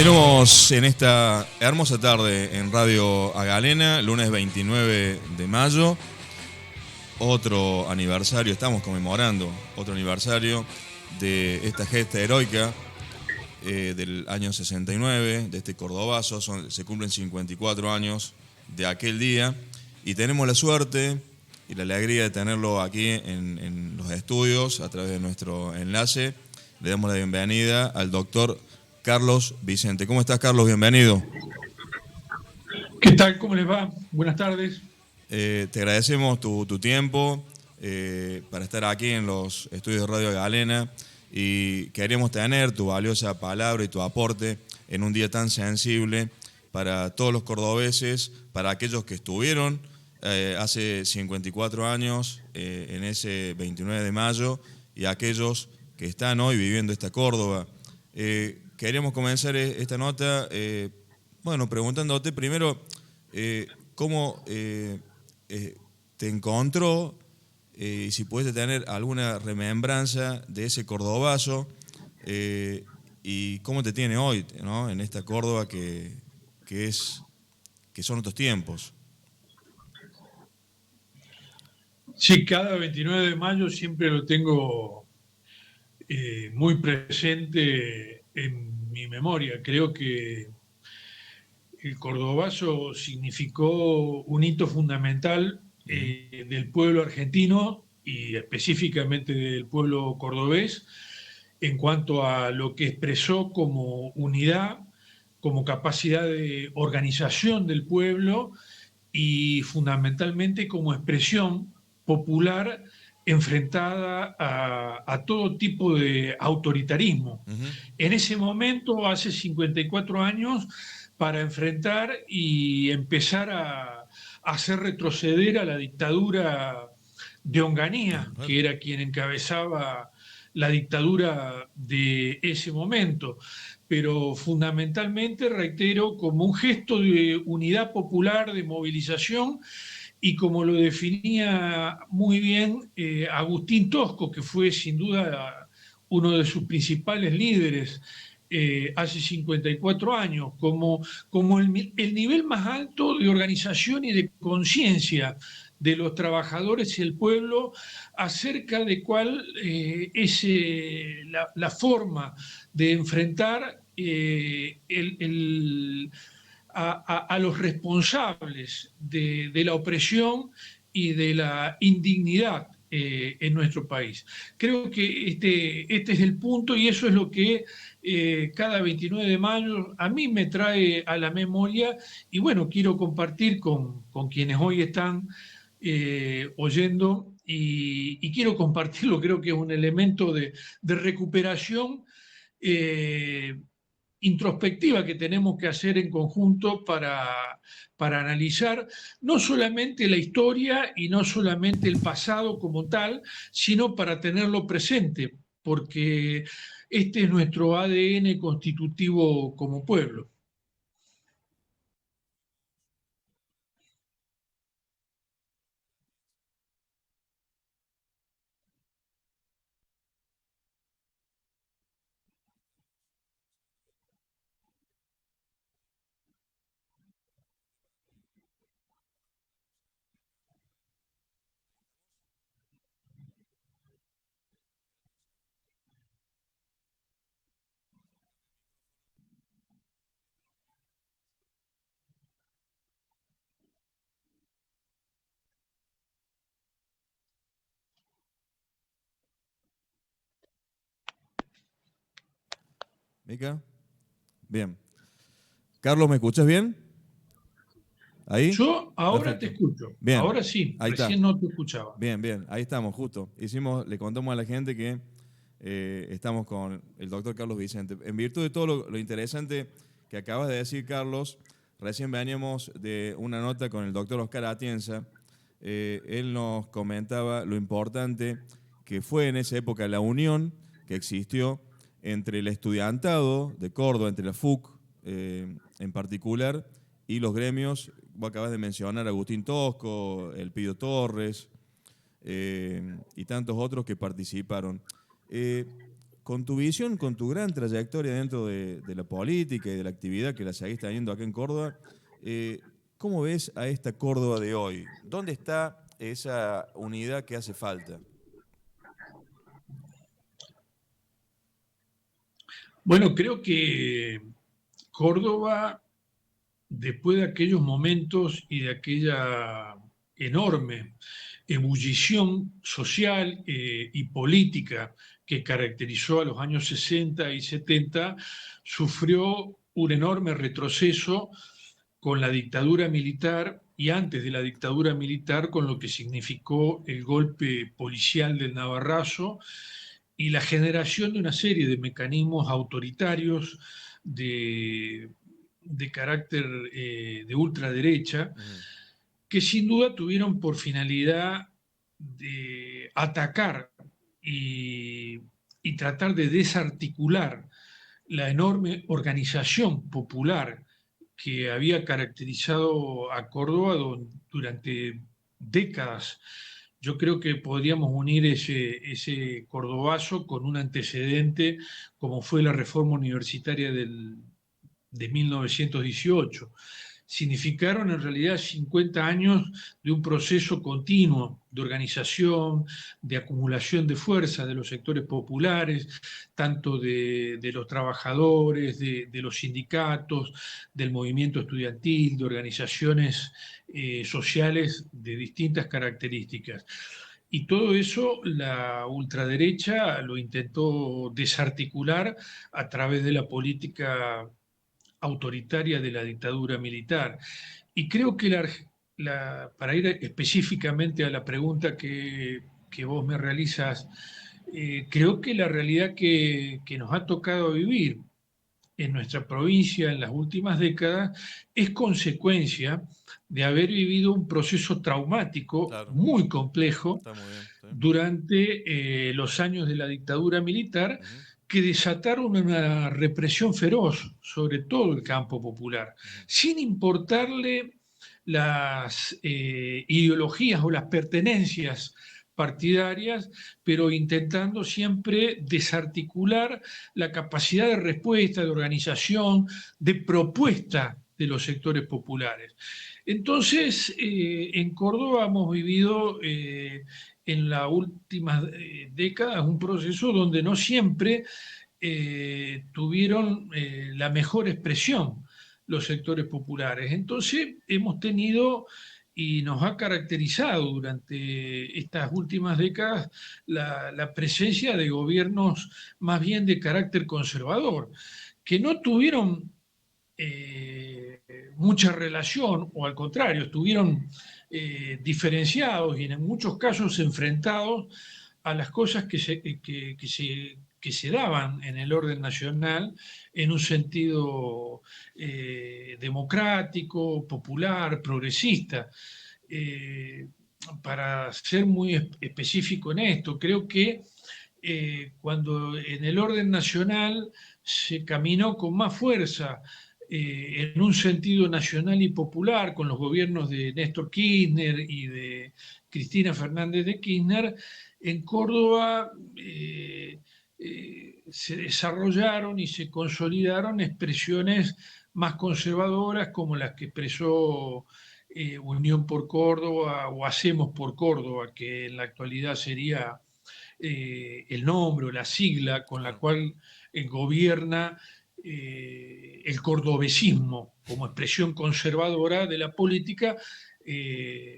Continuamos en esta hermosa tarde en Radio Agalena, lunes 29 de mayo, otro aniversario, estamos conmemorando otro aniversario de esta gesta heroica del año 69, de este cordobazo. Se cumplen 54 años de aquel día y tenemos la suerte y la alegría de tenerlo aquí en los estudios a través de nuestro enlace. Le damos la bienvenida al doctor Carlos Vicente. ¿Cómo estás, Carlos? Bienvenido. ¿Qué tal? ¿Cómo les va? Buenas tardes. Te agradecemos tu tiempo para estar aquí en los estudios de Radio Galena y queremos tener tu valiosa palabra y tu aporte en un día tan sensible para todos los cordobeses, para aquellos que estuvieron hace 54 años en ese 29 de mayo y aquellos que están hoy viviendo esta Córdoba. Queremos comenzar esta nota, preguntándote primero cómo te encontró y si puedes tener alguna remembranza de ese cordobazo y cómo te tiene hoy, ¿no? En esta Córdoba que son otros tiempos. Sí, cada 29 de mayo siempre lo tengo muy presente en mi memoria. Creo que el cordobazo significó un hito fundamental del pueblo argentino y específicamente del pueblo cordobés en cuanto a lo que expresó como unidad, como capacidad de organización del pueblo y fundamentalmente como expresión popular enfrentada a todo tipo de autoritarismo. En ese momento, hace 54 años, para enfrentar y empezar a hacer retroceder a la dictadura de Onganía, que era quien encabezaba la dictadura de ese momento, pero fundamentalmente, reitero, como un gesto de unidad popular, de movilización, y como lo definía muy bien Agustín Tosco, que fue sin duda uno de sus principales líderes hace 54 años, como el nivel más alto de organización y de conciencia de los trabajadores y el pueblo acerca de cuál es la forma de enfrentar a los responsables de la opresión y de la indignidad en nuestro país. Creo que este es el punto y eso es lo que cada 29 de mayo a mí me trae a la memoria y bueno, quiero compartir con quienes hoy están oyendo y quiero compartirlo, creo que es un elemento de recuperación introspectiva que tenemos que hacer en conjunto para analizar no solamente la historia y no solamente el pasado como tal, sino para tenerlo presente, porque este es nuestro ADN constitutivo como pueblo. ¿Mica? Bien. Carlos, ¿me escuchas bien? ¿Ahí? Yo ahora te Perfecto. escucho, Bien, ahora sí, ahí está. recién no te escuchaba. Bien, ahí estamos, justo. Le contamos a la gente que estamos con el doctor Carlos Vicente. En virtud de todo lo interesante que acabas de decir, Carlos, recién veníamos de una nota con el doctor Oscar Atienza. Él nos comentaba lo importante que fue en esa época la unión que existió entre el estudiantado de Córdoba, entre la FUC en particular, y los gremios. Vos acabas de mencionar a Agustín Tosco, el Pido Torres y tantos otros que participaron. con tu visión, con tu gran trayectoria dentro de la política y de la actividad que la seguís teniendo acá en Córdoba, eh, ¿cómo ves a esta Córdoba de hoy? ¿Dónde está esa unidad que hace falta? Bueno, creo que Córdoba, después de aquellos momentos y de aquella enorme ebullición social y política que caracterizó a los años 60 y 70, sufrió un enorme retroceso con la dictadura militar y antes de la dictadura militar con lo que significó el golpe policial del Navarrazo y la generación de una serie de mecanismos autoritarios de, de carácter de ultraderecha, Ujú. que sin duda tuvieron por finalidad de atacar y, y tratar de desarticular la enorme organización popular que había caracterizado a Córdoba durante décadas. Yo creo que podríamos unir ese cordobazo con un antecedente como fue la reforma universitaria de 1918. Significaron en realidad 50 años de un proceso continuo de organización, de acumulación de fuerza de los sectores populares, tanto de los trabajadores, de los sindicatos, del movimiento estudiantil, de organizaciones sociales de distintas características. Y todo eso la ultraderecha lo intentó desarticular a través de la política autoritaria de la dictadura militar. Y creo que para ir específicamente a la pregunta que vos me realizas, creo que la realidad que nos ha tocado vivir en nuestra provincia en las últimas décadas es consecuencia de haber vivido un proceso traumático Claro, muy complejo está muy bien. ¿Sí? durante los años de la dictadura militar Ujú, que desataron una represión feroz sobre todo el campo popular, ujú. sin importarle las ideologías o las pertenencias partidarias, pero intentando siempre desarticular la capacidad de respuesta, de organización, de propuesta de los sectores populares. Entonces, en Córdoba hemos vivido en las últimas décadas un proceso donde no siempre tuvieron la mejor expresión los sectores populares. Entonces, hemos tenido y nos ha caracterizado durante estas últimas décadas la presencia de gobiernos más bien de carácter conservador, que no tuvieron mucha relación, o al contrario, estuvieron diferenciados y en muchos casos enfrentados a las cosas que se daban en el orden nacional en un sentido democrático, popular, progresista. Eh, para ser muy específico en esto, creo que cuando en el orden nacional se caminó con más fuerza en un sentido nacional y popular con los gobiernos de Néstor Kirchner y de Cristina Fernández de Kirchner, en Córdoba se desarrollaron y se consolidaron expresiones más conservadoras como las que expresó Unión por Córdoba o Hacemos por Córdoba, que en la actualidad sería el nombre o la sigla con la Claro. cual gobierna el cordobesismo como expresión conservadora de la política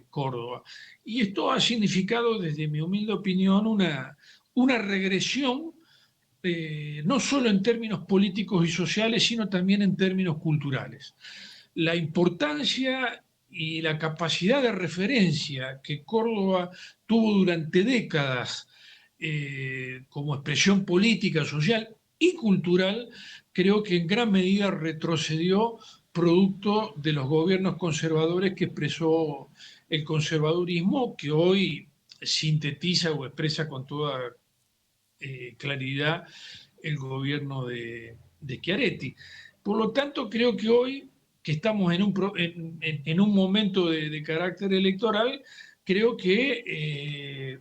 Córdoba. Y esto ha significado, desde mi humilde opinión, una regresión no solo en términos políticos y sociales, sino también en términos culturales. La importancia y la capacidad de referencia que Córdoba tuvo durante décadas como expresión política, social y cultural, creo que en gran medida retrocedió producto de los gobiernos conservadores que expresó el conservadurismo, que hoy sintetiza o expresa con toda claridad el gobierno de Chiaretti. Por lo tanto, creo que hoy, que estamos en un momento de carácter electoral, creo que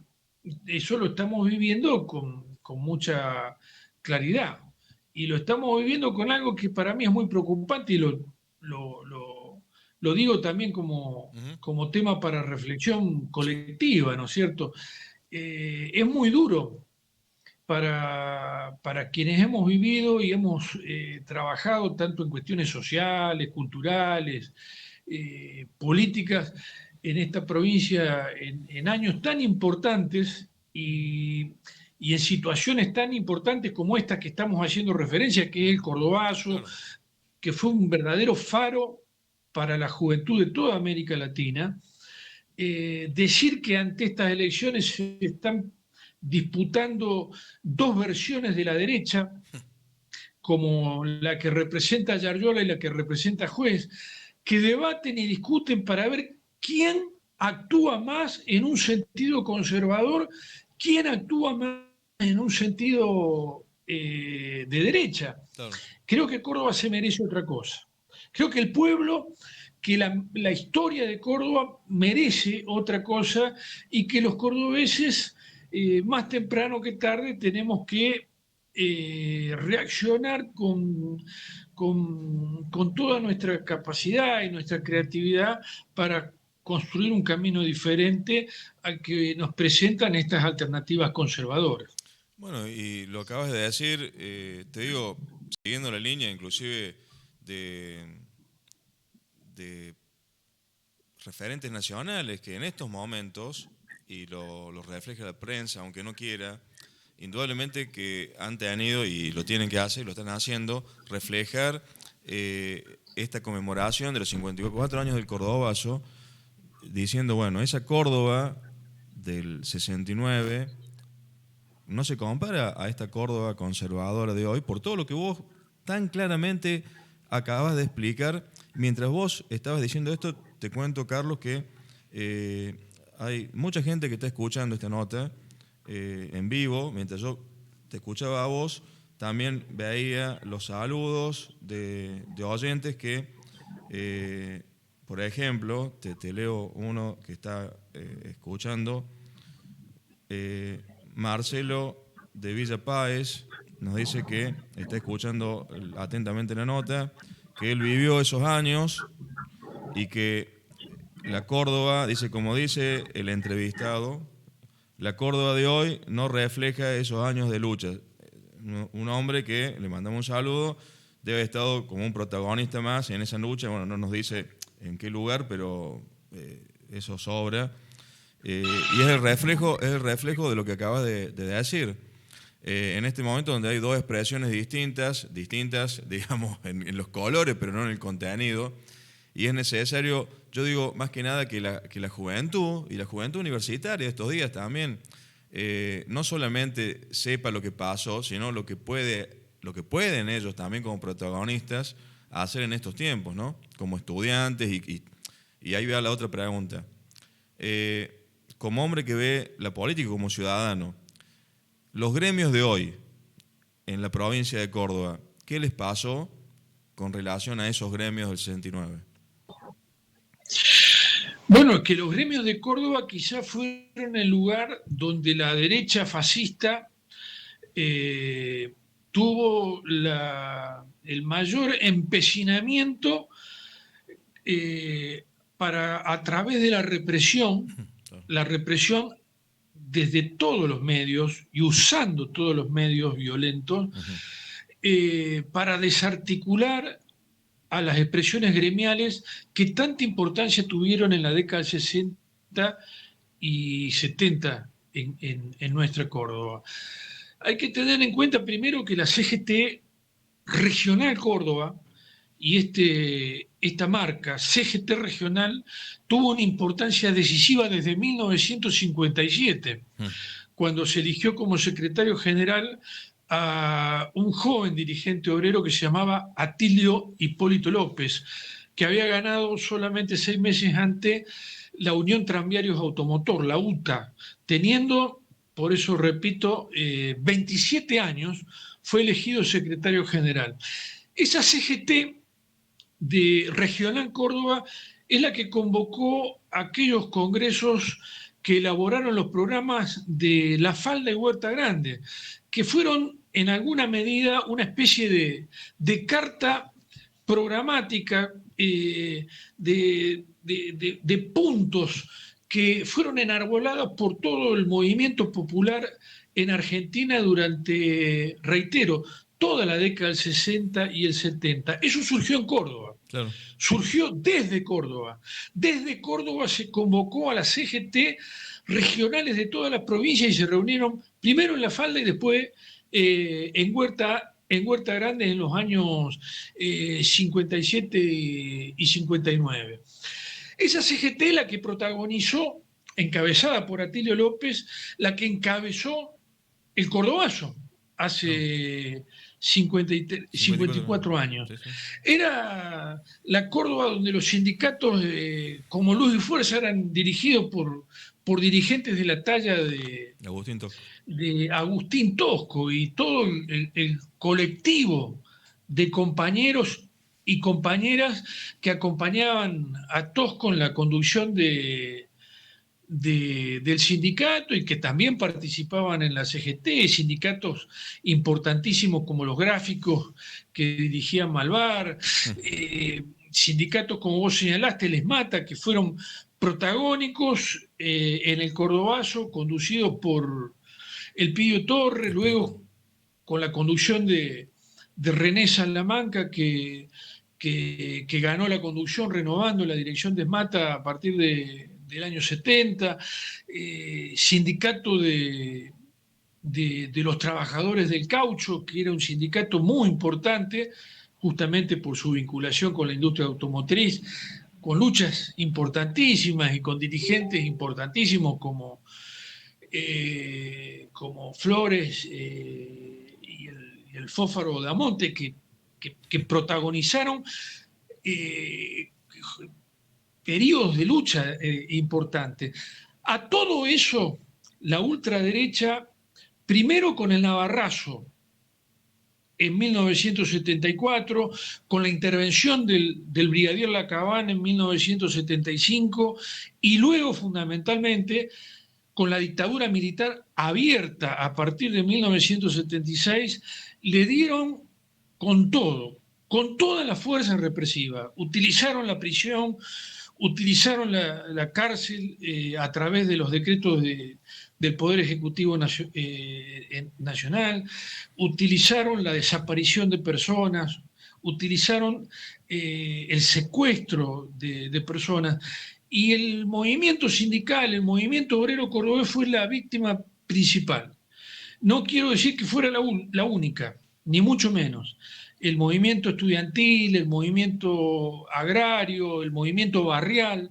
eso lo estamos viviendo con mucha claridad. Y lo estamos viviendo con algo que para mí es muy preocupante y lo, lo- lo digo también Ujú. como tema para reflexión colectiva, ¿no es cierto? Es muy duro para quienes hemos vivido y hemos trabajado tanto en cuestiones sociales, culturales, políticas en esta provincia en años tan importantes y en situaciones tan importantes como esta que estamos haciendo referencia, que es el Cordobazo, Claro. que fue un verdadero faro para la juventud de toda América Latina. Decir que ante estas elecciones se están disputando dos versiones de la derecha, como la que representa a Yarliola y la que representa a Juez, que debaten y discuten para ver quién actúa más en un sentido conservador, quién actúa más en un sentido de derecha. Claro. Creo que Córdoba se merece otra cosa. Creo que el pueblo, que la historia de Córdoba merece otra cosa y que los cordobeses, más temprano que tarde, tenemos que reaccionar con toda nuestra capacidad y nuestra creatividad para construir un camino diferente al que nos presentan estas alternativas conservadoras. Bueno, y lo acabas de decir, te digo, siguiendo la línea inclusive de, de referentes nacionales que en estos momentos, y lo refleja la prensa, aunque no quiera, indudablemente que han tenido, y lo tienen que hacer, y lo están haciendo, reflejar esta conmemoración de los 54 años del Cordobazo, diciendo, bueno, esa Córdoba del 69 no se compara a esta Córdoba conservadora de hoy por todo lo que vos tan claramente acabas de explicar. Mientras vos estabas diciendo esto, te cuento, Carlos, que hay mucha gente que está escuchando esta nota en vivo. Mientras yo te escuchaba a vos, también veía los saludos de oyentes que, por ejemplo, te leo uno que está escuchando. Eh, Marcelo de Villa Páez nos dice que está escuchando atentamente la nota, que él vivió esos años y que la Córdoba, dice como dice el entrevistado, la Córdoba de hoy no refleja esos años de lucha. Un hombre que le mandamos un saludo, debe haber estado como un protagonista más en esa lucha. Bueno, no nos dice en qué lugar, pero eso sobra. Y es el reflejo de lo que acabas de decir. En este momento donde hay dos expresiones distintas, digamos, en los colores, pero no en el contenido, y es necesario, yo digo, más que nada que la juventud, y la juventud universitaria estos días también, no solamente sepa lo que pasó, sino lo que pueden ellos también como protagonistas hacer en estos tiempos, ¿no? Como estudiantes, y ahí va la otra pregunta. Como hombre que ve la política como ciudadano, los gremios de hoy en la provincia de Córdoba, ¿qué les pasó con relación a esos gremios del 69? Bueno, que los gremios de Córdoba quizás fueron el lugar donde la derecha fascista eh, tuvo el mayor empecinamiento eh, para, a través de la represión desde todos los medios y usando todos los medios violentos, Ujú. para desarticular a las expresiones gremiales que tanta importancia tuvieron en la década del 60 y 70 en nuestra Córdoba. Hay que tener en cuenta primero que la CGT Regional Córdoba y esta marca CGT Regional tuvo una importancia decisiva desde 1957, Mm. cuando se eligió como secretario general a un joven dirigente obrero que se llamaba Atilio Hipólito López, que había ganado solamente 6 meses antes la Unión Tranviarios Automotor, la UTA, teniendo, por eso repito, 27 años, fue elegido secretario general. Esa CGT de Regional Córdoba es la que convocó aquellos congresos que elaboraron los programas de La Falda y Huerta Grande, que fueron en alguna medida de carta programática de puntos que fueron enarbolados por todo el movimiento popular en Argentina durante, reitero, toda la década del 60 y el 70. Eso surgió en Córdoba. Claro. Surgió desde Córdoba. Desde Córdoba se convocó a las CGT regionales de toda la provincia y se reunieron primero en La Falda y después en Huerta Grande en los años 57 y 59. Esa CGT la que protagonizó, encabezada por Atilio López, la que encabezó el Cordobazo hace 54 años. Sí, sí. Era la Córdoba donde los sindicatos como Luz y Fuerza eran dirigidos por dirigentes de la talla de Agustín Tosco y todo el colectivo de compañeros y compañeras que acompañaban a Tosco en la conducción del sindicato y que también participaban en la CGT, sindicatos importantísimos como los gráficos que dirigían Malvar, sindicatos como vos señalaste, Les Mata, que fueron protagónicos en el Cordobazo, conducidos por el Pillo Torre, luego con la conducción de René Salamanca, que ganó la conducción renovando la dirección de Esmata a partir del año 70, sindicato de los trabajadores del caucho, que era un sindicato muy importante, justamente por su vinculación con la industria automotriz, con luchas importantísimas y con dirigentes importantísimos como Flores y el Fósforo Damonte, que protagonizaron periodos de lucha importantes. A todo eso, la ultraderecha, primero con el Navarrazo, en 1974, con la intervención del brigadier Lacabán en 1975, y luego, fundamentalmente, con la dictadura militar abierta a partir de 1976, le dieron con todo, con toda la fuerza represiva. Utilizaron la prisión, utilizaron la cárcel a través de los decretos del Poder Ejecutivo Nacional, utilizaron la desaparición de personas, utilizaron el secuestro de personas. Y el movimiento sindical, el movimiento obrero cordobés fue la víctima principal. No quiero decir que fuera la única, ni mucho menos. El movimiento estudiantil, el movimiento agrario, el movimiento barrial,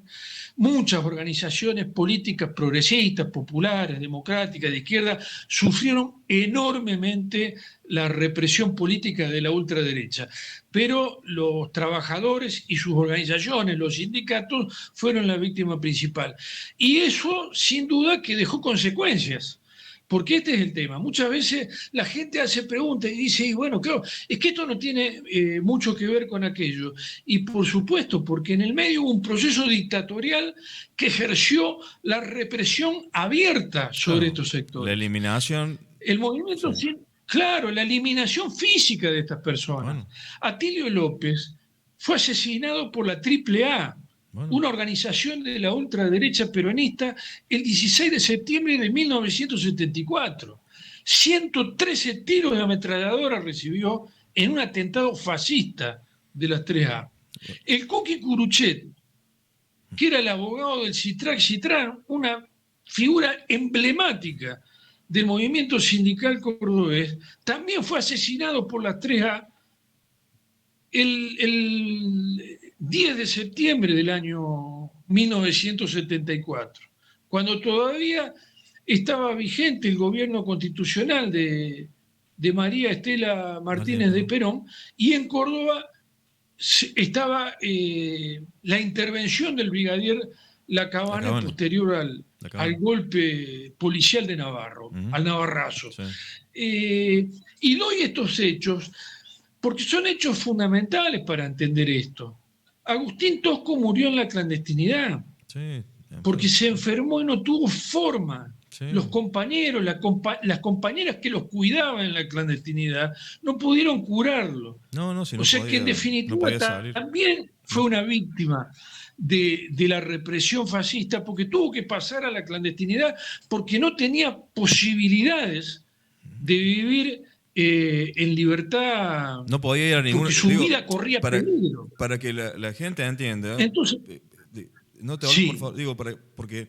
muchas organizaciones políticas progresistas, populares, democráticas, de izquierda, sufrieron enormemente la represión política de la ultraderecha. Pero los trabajadores y sus organizaciones, los sindicatos, fueron la víctima principal. Y eso, sin duda, que dejó consecuencias. Porque este es el tema. Muchas veces la gente hace preguntas y dice, y bueno, claro, es que esto no tiene mucho que ver con aquello. Y por supuesto, porque en el medio hubo un proceso dictatorial que ejerció la represión abierta sobre estos sectores. La eliminación. El movimiento, sí. Claro, la eliminación física de estas personas. Bueno. Atilio López fue asesinado por la AAA. Bueno. Una organización de la ultraderecha peronista, el 16 de septiembre de 1974. 113 tiros de ametralladora recibió en un atentado fascista de las 3A. El Coqui Curuchet, que era el abogado del Citrán, una figura emblemática del movimiento sindical cordobés, también fue asesinado por las 3A el 10 de septiembre del año 1974, cuando todavía estaba vigente el gobierno constitucional de María Estela Martínez de Perón, y en Córdoba estaba la intervención del brigadier Lacabana posterior al golpe policial de Navarro, al Navarrazo. Sí. Y doy estos hechos porque son hechos fundamentales para entender esto. Agustín Tosco murió en la clandestinidad, porque se enfermó y no tuvo forma Sí. Los compañeros, las compañeras que los cuidaban en la clandestinidad, no pudieron curarlo. No, si O no sea que en podía, no definitiva podía salir. también fue una víctima de la represión fascista, porque tuvo que pasar a la clandestinidad porque no tenía posibilidades de vivir en libertad, No podía ir a ningún... porque su Digo, vida corría para, peligro. para que la gente entienda, Entonces, no te hables, por sí, favor, digo, porque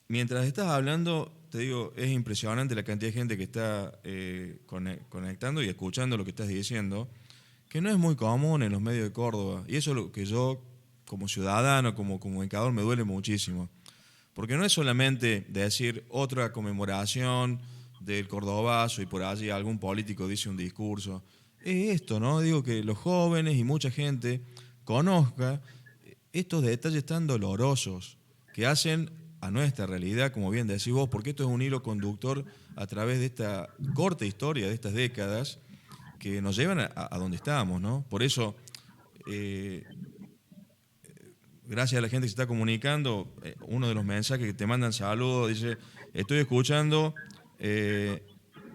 mientras estás hablando, te digo, es impresionante la cantidad de gente que está conectando y escuchando lo que estás diciendo, que no es muy común en los medios de Córdoba. Y eso es lo que yo, como ciudadano, como comunicador, me duele muchísimo. Porque no es solamente decir otra conmemoración del Cordobazo y por allí algún político dice un discurso. Es esto, ¿no? Digo que los jóvenes y mucha gente conozca estos detalles tan dolorosos que hacen a nuestra realidad, como bien decís vos, porque esto es un hilo conductor a través de esta corta historia, de estas décadas, que nos llevan a donde estamos, ¿no? Por eso, eh, gracias a la gente que se está comunicando, uno de los mensajes que te mandan saludos dice, estoy escuchando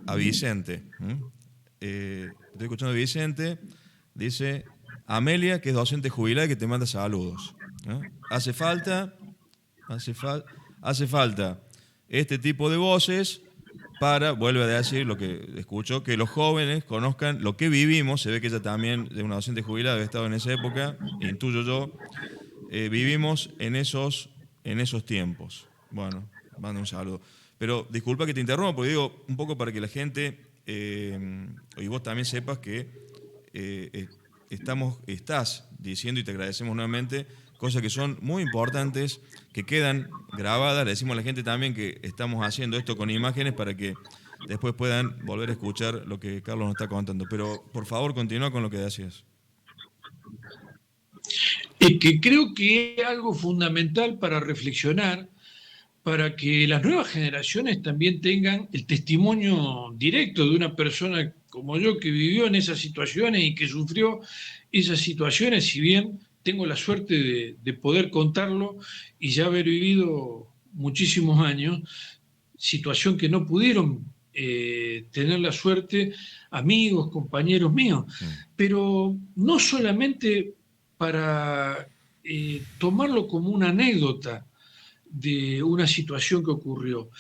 a Vicente. Estoy escuchando a Vicente, dice Amelia, que es docente jubilada, que te manda saludos. Hace falta, hace, hace falta este tipo de voces para, vuelve a decir lo que escucho, que los jóvenes conozcan lo que vivimos. Se ve que ella también, de una docente jubilada, había estado en esa época, intuyo yo. Vivimos en esos tiempos. Bueno, manda un saludo. Pero disculpa que te interrumpa, porque digo, un poco para que la gente, y vos también sepas que estás diciendo, y te agradecemos nuevamente, cosas que son muy importantes, que quedan grabadas. Le decimos a la gente también que estamos haciendo esto con imágenes para que después puedan volver a escuchar lo que Carlos nos está contando. Pero, por favor, continúa con lo que decías. Es que creo que es algo fundamental para reflexionar, para que las nuevas generaciones también tengan el testimonio directo de una persona como yo que vivió en esas situaciones y que sufrió esas situaciones, si bien tengo la suerte de poder contarlo y ya haber vivido muchísimos años, situación que no pudieron tener la suerte amigos, compañeros míos, pero no solamente para tomarlo como una anécdota de una situación que ocurrió.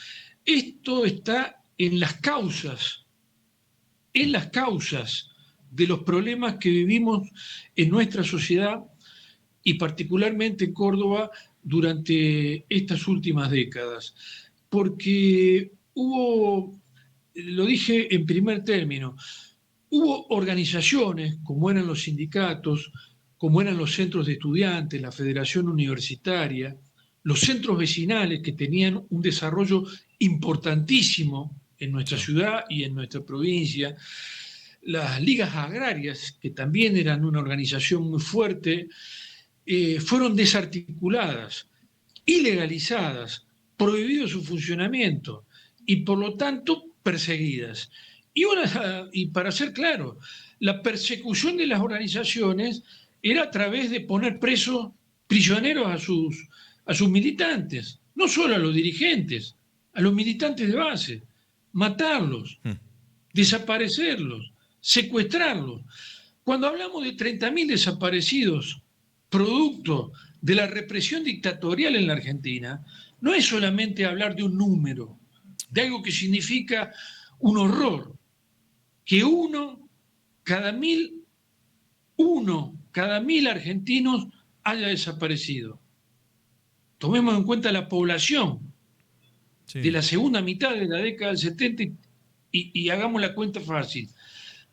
Esto está en las causas de los problemas que vivimos en nuestra sociedad y particularmente en Córdoba durante estas últimas décadas. Porque hubo, lo dije en primer término, hubo organizaciones como eran los sindicatos, como eran los centros de estudiantes, la Federación Universitaria, los centros vecinales que tenían un desarrollo importantísimo en nuestra ciudad y en nuestra provincia, las ligas agrarias, que también eran una organización muy fuerte, fueron desarticuladas, ilegalizadas, prohibido su funcionamiento y por lo tanto perseguidas. Y para ser claro, la persecución de las organizaciones era a través de poner presos, prisioneros a sus militantes, no solo a los dirigentes, a los militantes de base, matarlos, desaparecerlos, secuestrarlos. Cuando hablamos de 30.000 desaparecidos, producto de la represión dictatorial en la Argentina, no es solamente hablar de un número, de algo que significa un horror, que cada mil argentinos haya desaparecido. Tomemos en cuenta la población de la segunda mitad de la década del 70 y hagamos la cuenta fácil.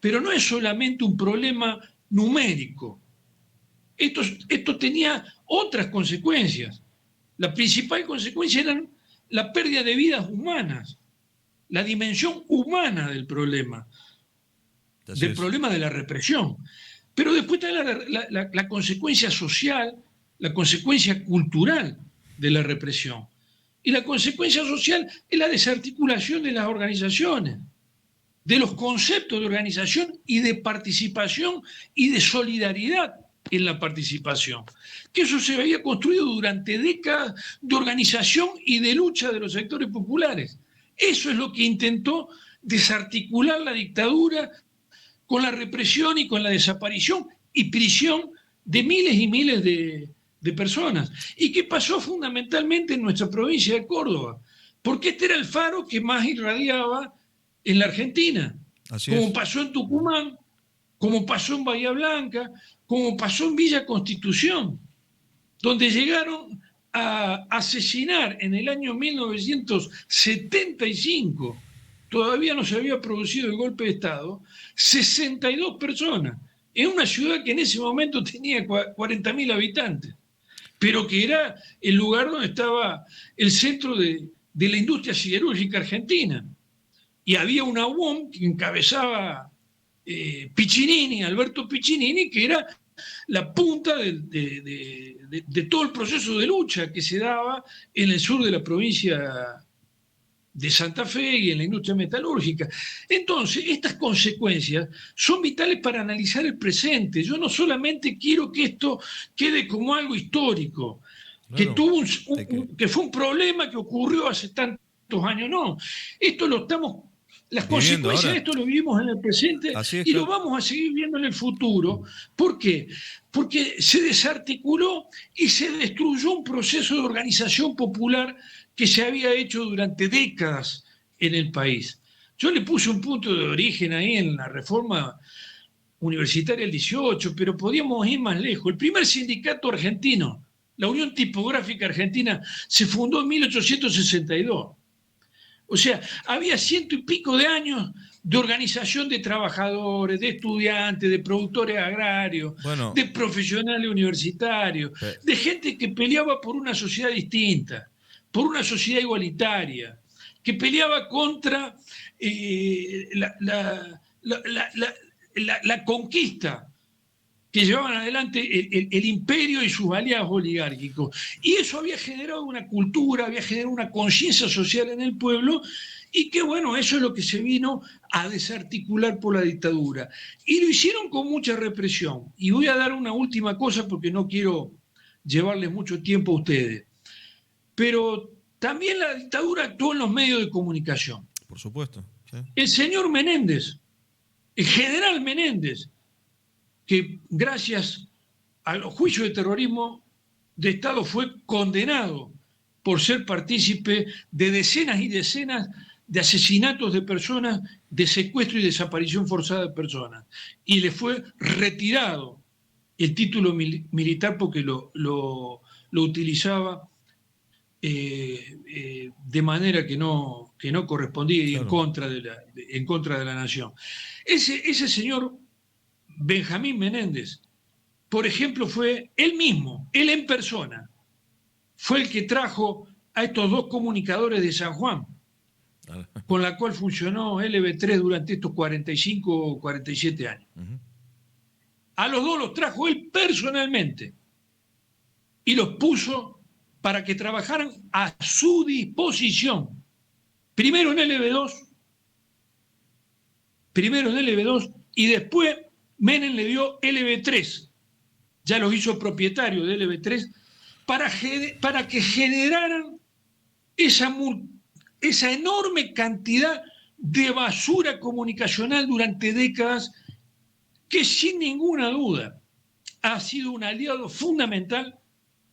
Pero no es solamente un problema numérico. Esto tenía otras consecuencias. La principal consecuencia era la pérdida de vidas humanas, la dimensión humana del problema de la represión. Pero después está la consecuencia social, la consecuencia cultural de la represión. Y la consecuencia social es la desarticulación de las organizaciones, de los conceptos de organización y de participación y de solidaridad en la participación, que eso se había construido durante décadas de organización y de lucha de los sectores populares. Eso es lo que intentó desarticular la dictadura con la represión y con la desaparición y prisión de miles y miles de personas. ¿Y qué pasó fundamentalmente en nuestra provincia de Córdoba? Porque este era el faro que más irradiaba en la Argentina, Así como es. pasó en Tucumán, como pasó en Bahía Blanca, como pasó en Villa Constitución, donde llegaron a asesinar en el año 1975, todavía no se había producido el golpe de Estado, 62 personas, en una ciudad que en ese momento tenía 40.000 habitantes, pero que era el lugar donde estaba el centro de la industria siderúrgica argentina. Y había una UOM que encabezaba Piccinini, Alberto Piccinini, que era la punta de todo el proceso de lucha que se daba en el sur de la provincia de Santa Fe y en la industria metalúrgica. Entonces, estas consecuencias son vitales para analizar el presente. Yo no solamente quiero que esto quede como algo histórico, que, Claro. que fue un problema que ocurrió hace tantos años, no. Esto lo estamos las Viviendo consecuencias de ahora. esto lo vivimos en el presente Así es, y lo Carlos. vamos a seguir viendo en el futuro. ¿Por qué? Porque se desarticuló y se destruyó un proceso de organización popular que se había hecho durante décadas en el país. Yo le puse un punto de origen ahí en la reforma universitaria del 18, pero podíamos ir más lejos. El primer sindicato argentino, la Unión Tipográfica Argentina, se fundó en 1862. O sea, había 100 y pico de años de organización de trabajadores, de estudiantes, de productores agrarios, Bueno, de profesionales universitarios, de gente que peleaba por una sociedad distinta, por una sociedad igualitaria, que peleaba contra la conquista que llevaban adelante el imperio y sus aliados oligárquicos. Y eso había generado una cultura, había generado una conciencia social en el pueblo, y que bueno, eso es lo que se vino a desarticular por la dictadura. Y lo hicieron con mucha represión. Y voy a dar una última cosa porque no quiero llevarles mucho tiempo a ustedes. Pero también la dictadura actuó en los medios de comunicación. por supuesto. Sí. El señor Menéndez, el general Menéndez, que gracias a los juicios de terrorismo de Estado fue condenado por ser partícipe de decenas y decenas de asesinatos de personas, de secuestro y desaparición forzada de personas. Y le fue retirado el título militar porque lo utilizaba de manera que no correspondía y Claro. en contra de la nación. Ese señor Benjamín Menéndez, por ejemplo, fue él mismo, él en persona, fue el que trajo a estos dos comunicadores de San Juan, con la cual funcionó LB3 durante estos 45 o 47 años. Uh-huh. A los dos los trajo él personalmente y los puso para que trabajaran a su disposición. Primero en LB2 y después Menem le dio LB3, ya los hizo propietarios de LB3, para que generaran esa enorme cantidad de basura comunicacional durante décadas, que sin ninguna duda ha sido un aliado fundamental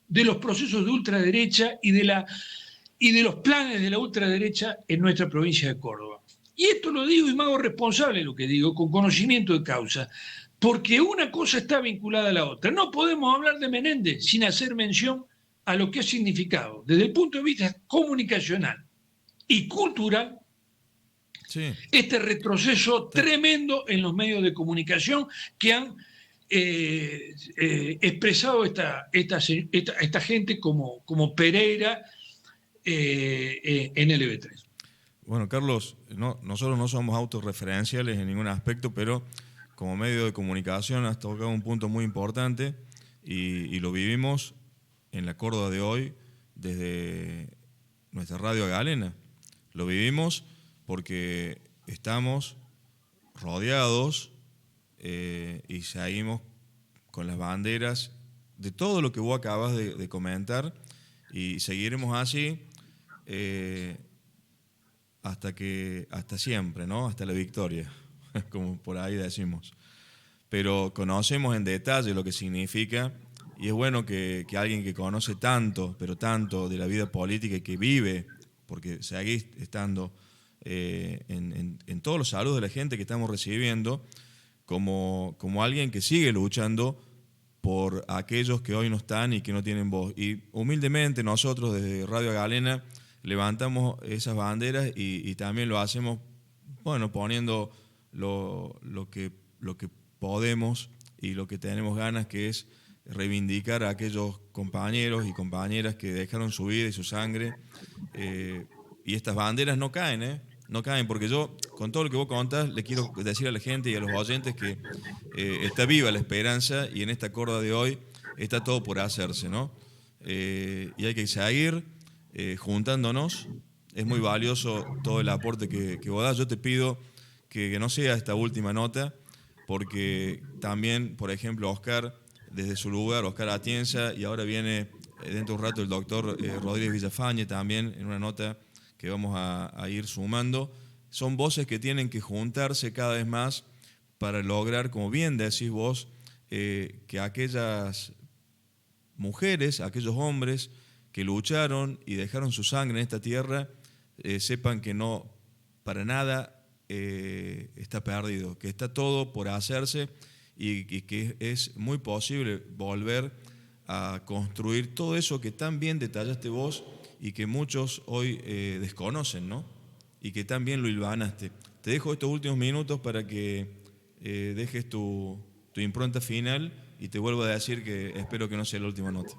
de los procesos de ultraderecha y de los planes de la ultraderecha en nuestra provincia de Córdoba. Y esto lo digo y me hago responsable de lo que digo, con conocimiento de causa, porque una cosa está vinculada a la otra. No podemos hablar de Menéndez sin hacer mención a lo que ha significado, desde el punto de vista comunicacional y cultural, Sí. este retroceso tremendo en los medios de comunicación que han expresado esta gente como Pereira en LB3. Bueno, Carlos, nosotros no somos autorreferenciales en ningún aspecto, pero como medio de comunicación has tocado un punto muy importante y lo vivimos en la Córdoba de hoy desde nuestra radio Galena. Lo vivimos porque estamos rodeados y seguimos con las banderas, de todo lo que vos acabas de comentar, y seguiremos así hasta siempre, ¿no? Hasta la victoria, como por ahí decimos. Pero conocemos en detalle lo que significa, y es bueno que alguien que conoce tanto, pero tanto de la vida política y que vive, porque seguís estando en todos los saludos de la gente que estamos recibiendo, como alguien que sigue luchando por aquellos que hoy no están y que no tienen voz. Y humildemente nosotros desde Radio Galena levantamos esas banderas y también lo hacemos, bueno, poniendo lo que podemos y lo que tenemos ganas, que es reivindicar a aquellos compañeros y compañeras que dejaron su vida y su sangre. Y estas banderas no caen, ¿eh? No caen, porque yo, con todo lo que vos contás, le quiero decir a la gente y a los oyentes que está viva la esperanza, y en esta corda de hoy está todo por hacerse, ¿no? Y hay que seguir juntándonos. Es muy valioso todo el aporte que vos das. Yo te pido que no sea esta última nota, porque también, por ejemplo, Oscar, desde su lugar, Oscar Atienza, y ahora viene dentro de un rato el doctor Rodríguez Villafañe también en una nota que vamos a ir sumando. Son voces que tienen que juntarse cada vez más para lograr, como bien decís vos, que aquellas mujeres, aquellos hombres que lucharon y dejaron su sangre en esta tierra, sepan que no, para nada está perdido, que está todo por hacerse, y que es muy posible volver a construir todo eso que tan bien detallaste vos y que muchos hoy desconocen, ¿no? Y que tan bien lo hilvanaste. Te dejo estos últimos minutos para que dejes tu impronta final, y te vuelvo a decir que espero que no sea la última nota.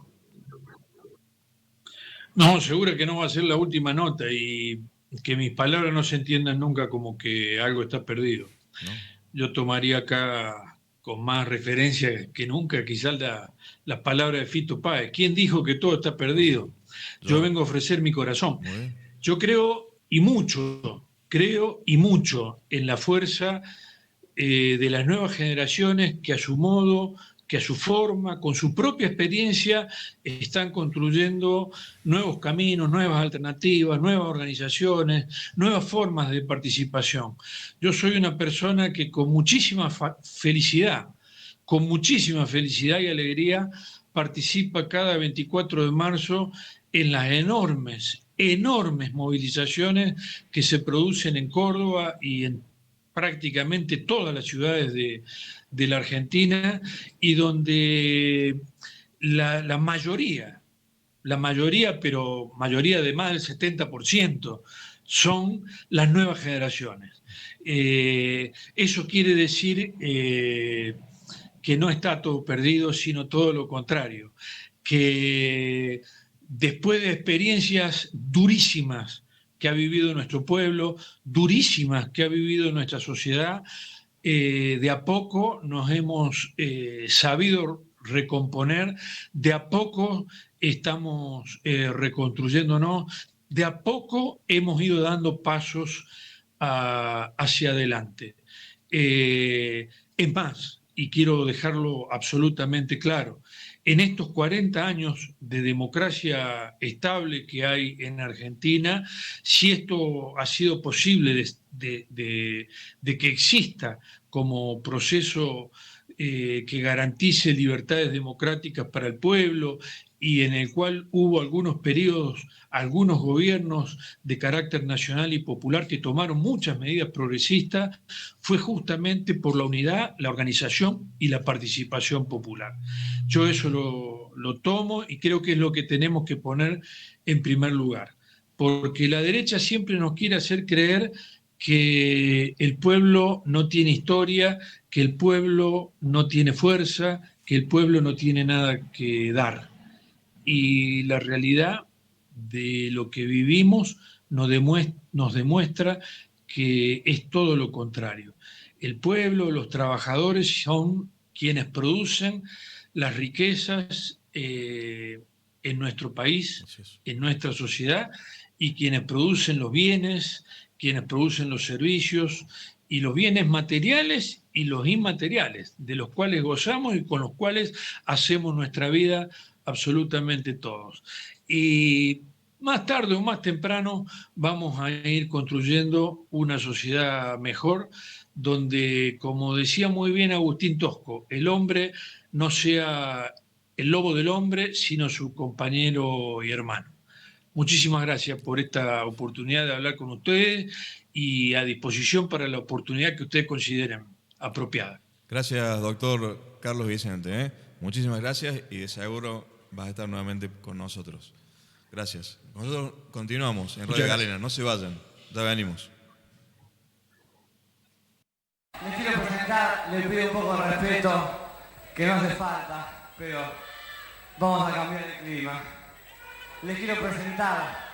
No, seguro que no va a ser la última nota, y que mis palabras no se entiendan nunca como que algo está perdido. ¿No? Yo tomaría acá con más referencia que nunca quizás la palabra de Fito Páez. ¿Quién dijo que todo está perdido? Yo Yo, vengo a ofrecer mi corazón. muy bien. Yo creo y mucho en la fuerza de las nuevas generaciones que a su modo, que a su forma, con su propia experiencia, están construyendo nuevos caminos, nuevas alternativas, nuevas organizaciones, nuevas formas de participación. Yo soy una persona que con muchísima felicidad y alegría, participa cada 24 de marzo en las enormes movilizaciones que se producen en Córdoba y en prácticamente todas las ciudades de la Argentina, y donde la mayoría, pero mayoría de más del 70%, son las nuevas generaciones. Eso quiere decir que no está todo perdido, sino todo lo contrario, que después de experiencias durísimas que ha vivido nuestro pueblo, durísimas que ha vivido nuestra sociedad, de a poco nos hemos sabido recomponer, de a poco estamos reconstruyéndonos, de a poco hemos ido dando pasos hacia adelante. Es más, y quiero dejarlo absolutamente claro, en estos 40 años de democracia estable que hay en Argentina, si esto ha sido posible de que exista como proceso que garantice libertades democráticas para el pueblo, y en el cual hubo algunos periodos, algunos gobiernos de carácter nacional y popular que tomaron muchas medidas progresistas, fue justamente por la unidad, la organización y la participación popular. Yo eso lo tomo y creo que es lo que tenemos que poner en primer lugar, porque la derecha siempre nos quiere hacer creer que el pueblo no tiene historia, que el pueblo no tiene fuerza, que el pueblo no tiene nada que dar. Y la realidad de lo que vivimos nos demuestra que es todo lo contrario. El pueblo, los trabajadores son quienes producen las riquezas en nuestro país, en nuestra sociedad, y quienes producen los bienes, quienes producen los servicios, y los bienes materiales y los inmateriales, de los cuales gozamos y con los cuales hacemos nuestra vida absolutamente todos. Y más tarde o más temprano vamos a ir construyendo una sociedad mejor, donde, como decía muy bien Agustín Tosco, el hombre no sea el lobo del hombre, sino su compañero y hermano. Muchísimas gracias por esta oportunidad de hablar con ustedes y a disposición para la oportunidad que ustedes consideren apropiada. Gracias, doctor Carlos Vicente. Muchísimas gracias y de seguro vas a estar nuevamente con nosotros. Gracias. Nosotros continuamos en Radio Galena, no se vayan, ya venimos. Les quiero presentar, les pido un poco de respeto, que no hace falta, pero vamos a cambiar el clima. Les quiero presentar